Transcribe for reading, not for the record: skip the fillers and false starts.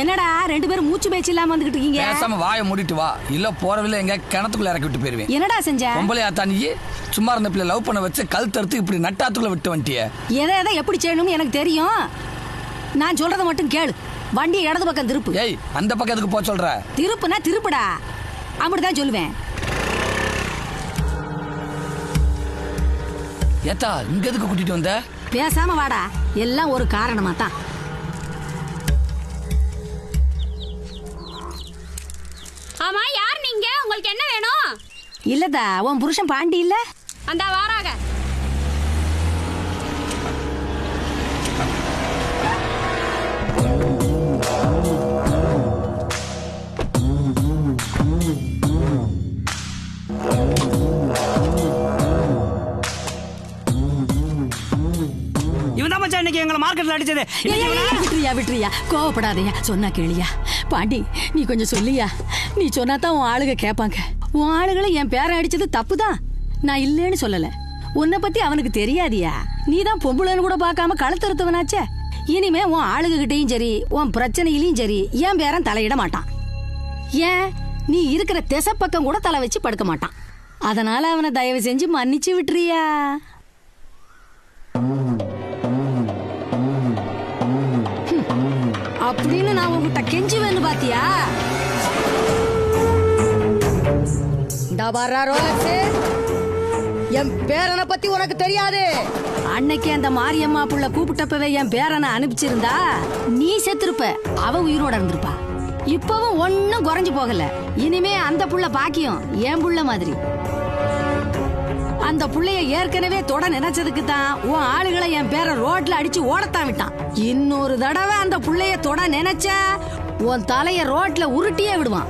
என்னடா ரெண்டு பேரும் மூச்சு பேச்சு இல்லாம வந்துகிட்டு இருக்கீங்க? பேசாம வாயை மூடிட்டு வா, இல்ல போறவில்லை எங்க கிணத்துக்குள்ள இறக்கி விட்டு போயிருவேன். என்னடா செஞ்ச? பொம்பளையா தான் நீ சும்மா இருந்த பிள்ளை லவ் பண்ண வச்சு கழுத்தறுத்து இப்படி நட்டாத்துக்குள்ள விட்டு வந்துட்டிய. எதை எப்படி செய்யணும்னு எனக்கு தெரியும். நான் சொல்றத மட்டும் கேளு. வண்டி இடது பக்கம் திருப்பு. ஏய், அந்த பக்கம் எதுக்கு போ சொல்ற? திருப்புனா திருப்புடா, அப்படிதான் சொல்லுவேன். ஏத்தா இங்க எதுக்கு கூட்டிட்டு வந்த? பேசாம வாடா, எல்லாம் ஒரு காரணமா தான். ஆமா, யார் நீங்க? உங்களுக்கு என்ன வேணும்? இல்லதா, உன் புருஷன் பாண்டி இல்ல? அந்த வாராக. இவன் தான் மச்சான் இன்னைக்கு எங்களை மார்க்கெட்ல அடிச்சது. விட்டுறியா, கோவப்படாதீங்க, சொன்னா கேளியா. பாண்டி, நீ கொஞ்சம் சொல்லியா. நீ சொன்னா தான் உன் ஆளுக கேட்பாங்க. உன் ஆளுகளை என் பேரன் அடிச்சது தப்புதான், நான் இல்லேன்னு சொல்லல. உன்னை பத்தி அவனுக்கு தெரியாதியா. நீ தான் பொம்பளைன்னு கூட பார்க்காம கழுத்தறுத்தவனாச்சே. இனிமே உன் ஆளுக கிட்டையும் சரி, உன் பிரச்சனையிலையும் சரி, என் பேரன் தலையிட மாட்டான். ஏன், நீ இருக்கிற திசை பக்கம் கூட தலை வச்சு படுக்க மாட்டான். அதனால அவனை தயவு செஞ்சு மன்னிச்சு விட்டுறியா. அப்படின்னு நான் உங்ககிட்ட கெஞ்சுவேன்னு பாத்தியா? என் பேரனை பத்தி உனக்கு தெரியாது. அன்னைக்கு அந்த மாரியம்மா புள்ள கூப்பிட்டப்பவே என் பேரனை அனுப்பிச்சிருந்தா நீ செத்துருப்ப, அவ உயிரோட இருந்திருப்பா. இப்பவும் ஒன்னும் குறைஞ்சு போகல. இனிமே அந்த புள்ள பாக்கியம் என் புள்ள மாதிரி. அந்த புள்ளைய ஏற்கனவே தொட நினைச்சதுக்கு தான் உன் ஆளுகளை என் பேர ரோட்ல அடிச்சு ஓடத்தான் விட்டான். இன்னொரு தடவை அந்த புள்ளைய தொட நினைச்சா உன் தலைய ரோட்ல உருட்டியே விடுவான்.